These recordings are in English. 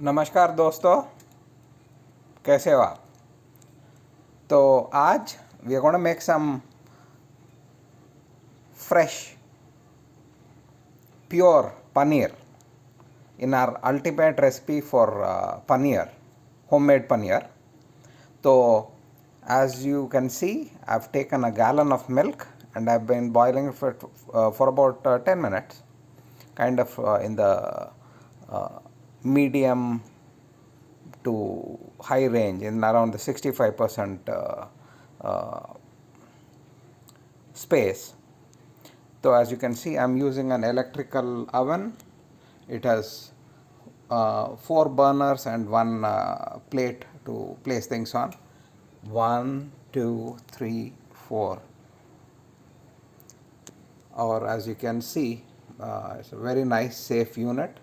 नमस्कार दोस्तों, कैसे हो आप। तो आज we are gonna make some fresh pure paneer in our ultimate recipe for paneer, homemade paneer. So as you can see, I've taken a gallon of milk and I've been boiling it for about 10 minutes, kind of in the medium to high range, in around the 65% space. So as you can see, I'm using an electrical oven. It has 4 burners and one plate to place things on. 1, 2, 3, 4. Or as you can see, it's a very nice safe unit.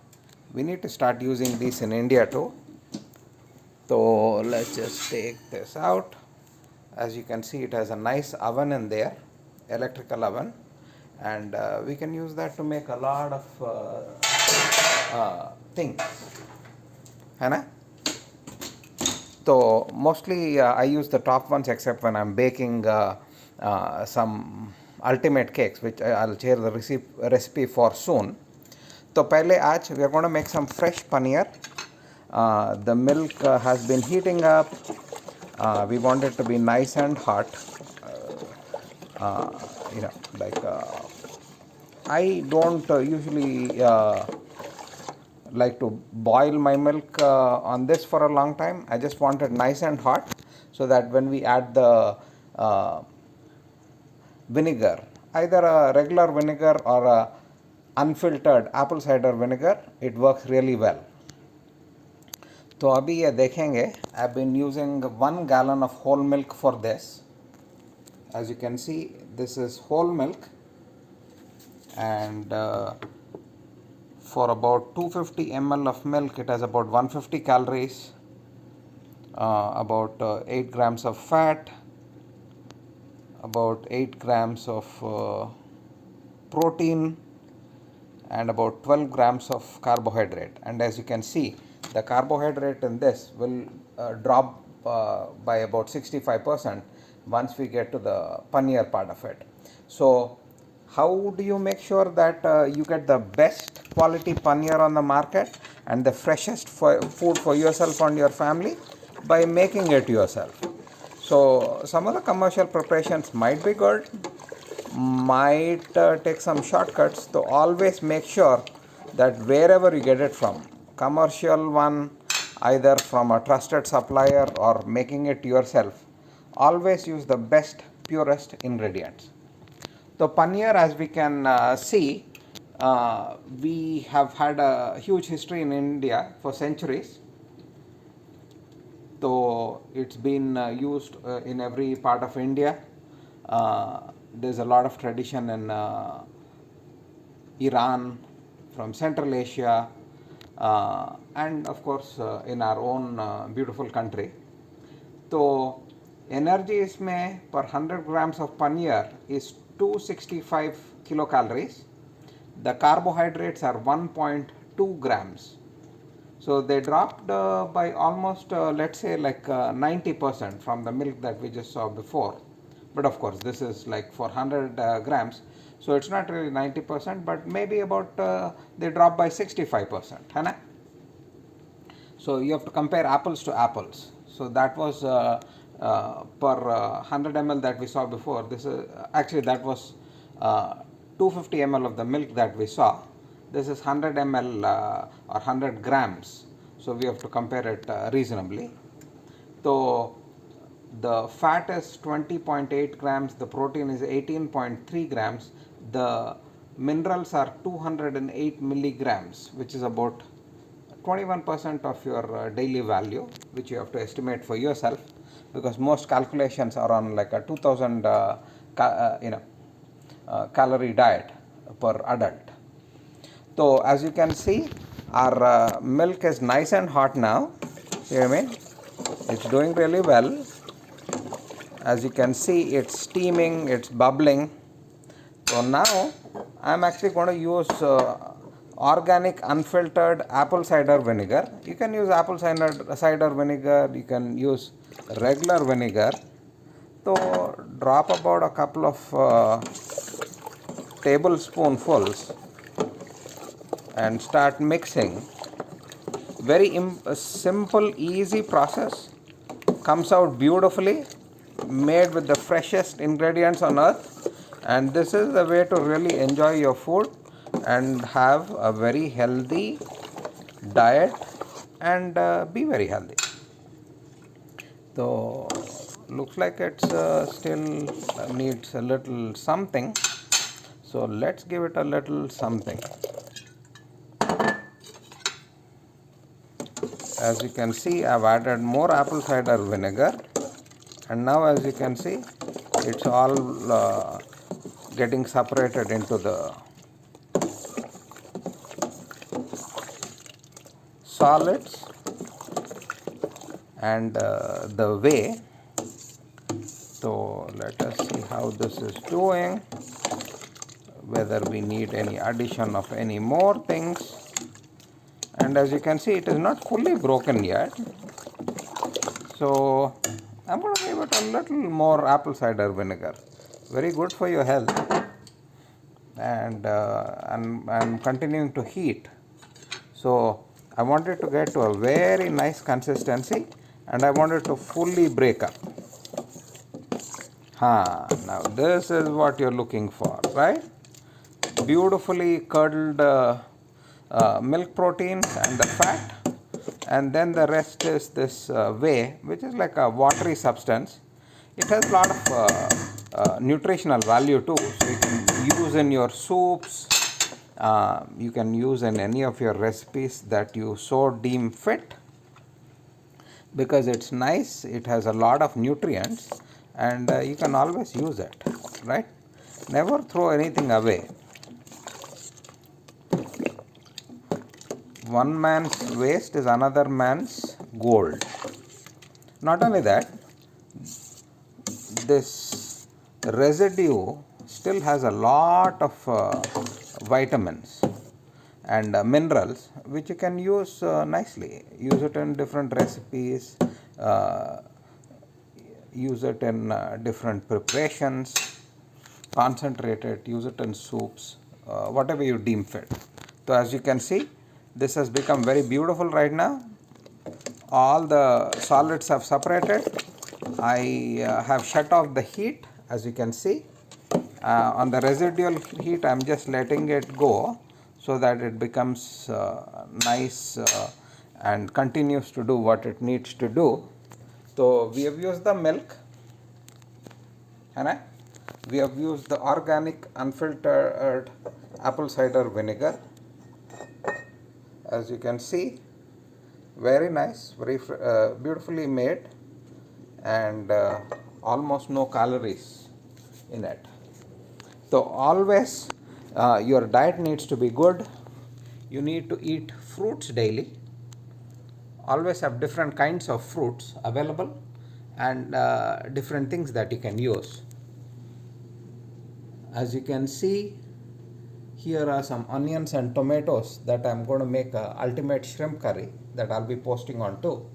We need to start using these in India too. So let's just take this out. As you can see, it has a nice oven in there, electrical oven, and we can use that to make a lot of things, है ना. So mostly I use the top ones except when I'm baking some ultimate cakes, which I'll share the recipe for soon. तो पहले आज we are going to make some fresh paneer. The milk has been heating up. We want it to be nice and hot. You know, like I don't usually like to boil my milk on this for a long time. I just want it nice and hot so that when we add the vinegar, either a regular vinegar or a unfiltered apple cider vinegar, it works really well. तो अभी ये देखेंगे, I've been using 1 gallon of whole milk for this. As you can see, this is whole milk, and for about 250 ml of milk, it has about 150 calories, about 8 grams of fat, about 8 grams of protein, and about 12 grams of carbohydrate. And as you can see, the carbohydrate in this will drop by about 65% once we get to the paneer part of it. So how do you make sure that you get the best quality paneer on the market and the freshest food for yourself and your family? By making it yourself. So some of the commercial preparations might be good, might take some shortcuts. So always make sure that wherever you get it from, commercial one, either from a trusted supplier or making it yourself, always use the best, purest ingredients. So paneer, as we can see, we have had a huge history in India for centuries. So it's been used in every part of India. There's a lot of tradition in Iran, from Central Asia, and of course in our own beautiful country. So energy इसमें per 100 grams of paneer is 265 kilocalories. The carbohydrates are 1.2 grams. So they dropped by almost let's say like 90% from the milk that we just saw before. But of course this is like for 100 grams, so it's not really 90%, but maybe about they drop by 65%, है ना? So you have to compare apples to apples. So that was per 100 ml that we saw before. This is actually, that was 250 ml of the milk that we saw. This is 100 ml or 100 grams. So we have to compare it reasonably. So the fat is 20.8 grams, the protein is 18.3 grams, the minerals are 208 milligrams, which is about 21% of your daily value, which you have to estimate for yourself, because most calculations are on like a 2000 calorie diet per adult. So as you can see, our milk is nice and hot now. See what I mean? It's doing really well. As you can see, it's steaming, it's bubbling. So now I'm actually going to use organic unfiltered apple cider vinegar. You can use apple cider vinegar, you can use regular vinegar. So drop about a couple of tablespoonfuls and start mixing. Very simple, easy process. Comes out beautifully, made with the freshest ingredients on earth, and this is the way to really enjoy your food and have a very healthy diet and be very healthy. So looks like it's still needs a little something, so let's give it a little something. As you can see, I've added more apple cider vinegar, and now as you can see, it's all getting separated into the solids and the whey. So let us see how this is doing, whether we need any addition of any more things. And as you can see, it is not fully broken yet, so I'm going to give it a little more apple cider vinegar. Very good for your health. And I'm continuing to heat, so I want it to get to a very nice consistency, and I want it to fully break up. Now this is what you're looking for, right? Beautifully curdled milk proteins and the fat, and then the rest is this whey, which is like a watery substance. It has a lot of nutritional value too, so you can use in your soups, you can use in any of your recipes that you so deem fit, because it's nice, it has a lot of nutrients, and you can always use it, right? Never throw anything away. One man's waste is another man's gold. Not only that, this residue still has a lot of vitamins and minerals which you can use nicely. Use it in different recipes, use it in different preparations, concentrate it, use it in soups, whatever you deem fit. So as you can see, this has become very beautiful right now. All the solids have separated. I have shut off the heat, as you can see. On the residual heat, I'm just letting it go so that it becomes nice and continues to do what it needs to do. So we have used the milk, and we have used the organic unfiltered apple cider vinegar. As you can see, very nice, very beautifully made, and almost no calories in it. So always your diet needs to be good. You need to eat fruits daily. Always have different kinds of fruits available, and different things that you can use. As you can see, here are some onions and tomatoes that I'm going to make a ultimate shrimp curry that I'll be posting on too.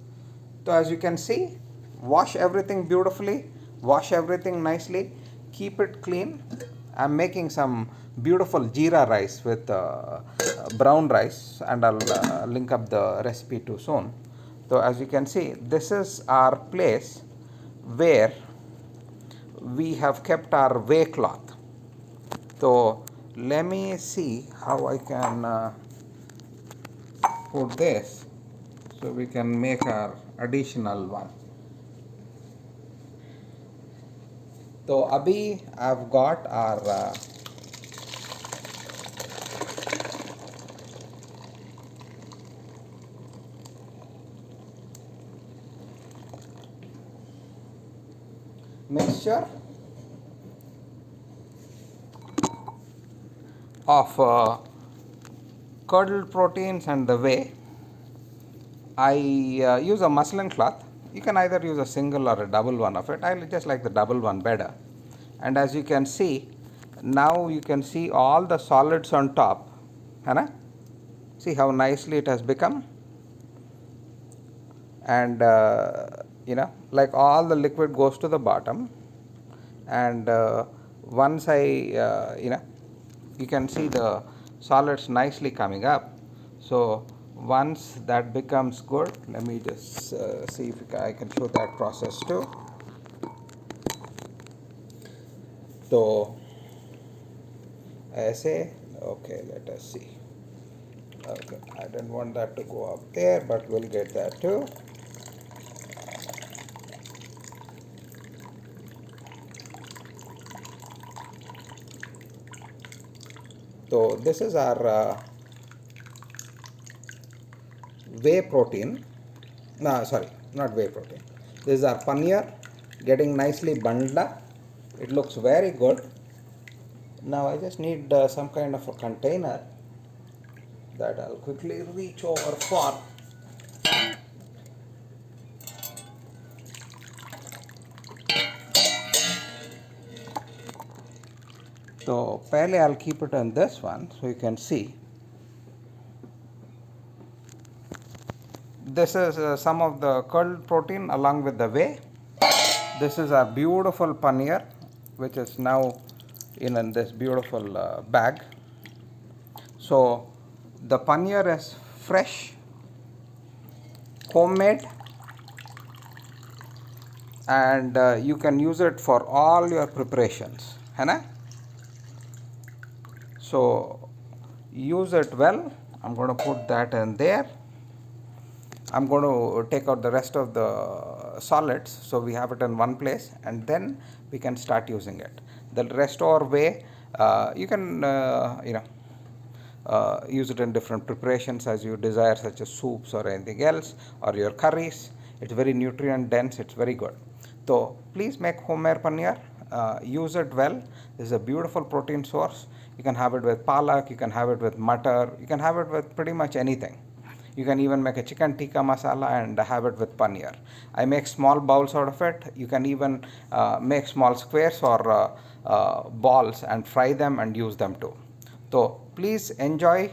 So as you can see, wash everything beautifully, wash everything nicely, keep it clean. I'm making some beautiful jeera rice with brown rice, and I'll link up the recipe too soon. So as you can see, this is our place where we have kept our whey cloth. So let me see how I can put this so we can make our additional one. So abhi I've got our mixture of curdled proteins and the whey. I use a muslin cloth. You can either use a single or a double one of it. I just like the double one better. And as you can see, now you can see all the solids on top. See how nicely it has become. And like all the liquid goes to the bottom, and once you can see the solids nicely coming up. So once that becomes good, let me just see if I can show that process too. So ऐसे, okay, let us see. Okay, I don't want that to go up there, but we'll get that too. So this is our whey protein. No, sorry, not whey protein. This is our paneer getting nicely bundled up. It looks very good. Now I just need some kind of a container that I'll quickly reach over for. So pehle I'll keep it on this one so you can see. This is some of the curd protein along with the whey. This is a beautiful paneer which is now in this beautiful bag. So the paneer is fresh, homemade, and you can use it for all your preparations, है ना? So use it well. I'm going to put that in there. I'm going to take out the rest of the solids so we have it in one place, and then we can start using it. The rest or whey, you can use it in different preparations as you desire, such as soups or anything else, or your curries. It's very nutrient dense, it's very good. So please make homemade paneer, use it well. This is a beautiful protein source. You can have it with palak, you can have it with matar, you can have it with pretty much anything. You can even make a chicken tikka masala and have it with paneer. I make small bowls out of it. You can even make small squares or balls and fry them and use them too. So please enjoy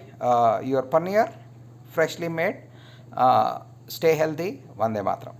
your paneer, freshly made. Stay healthy. Vande Mataram.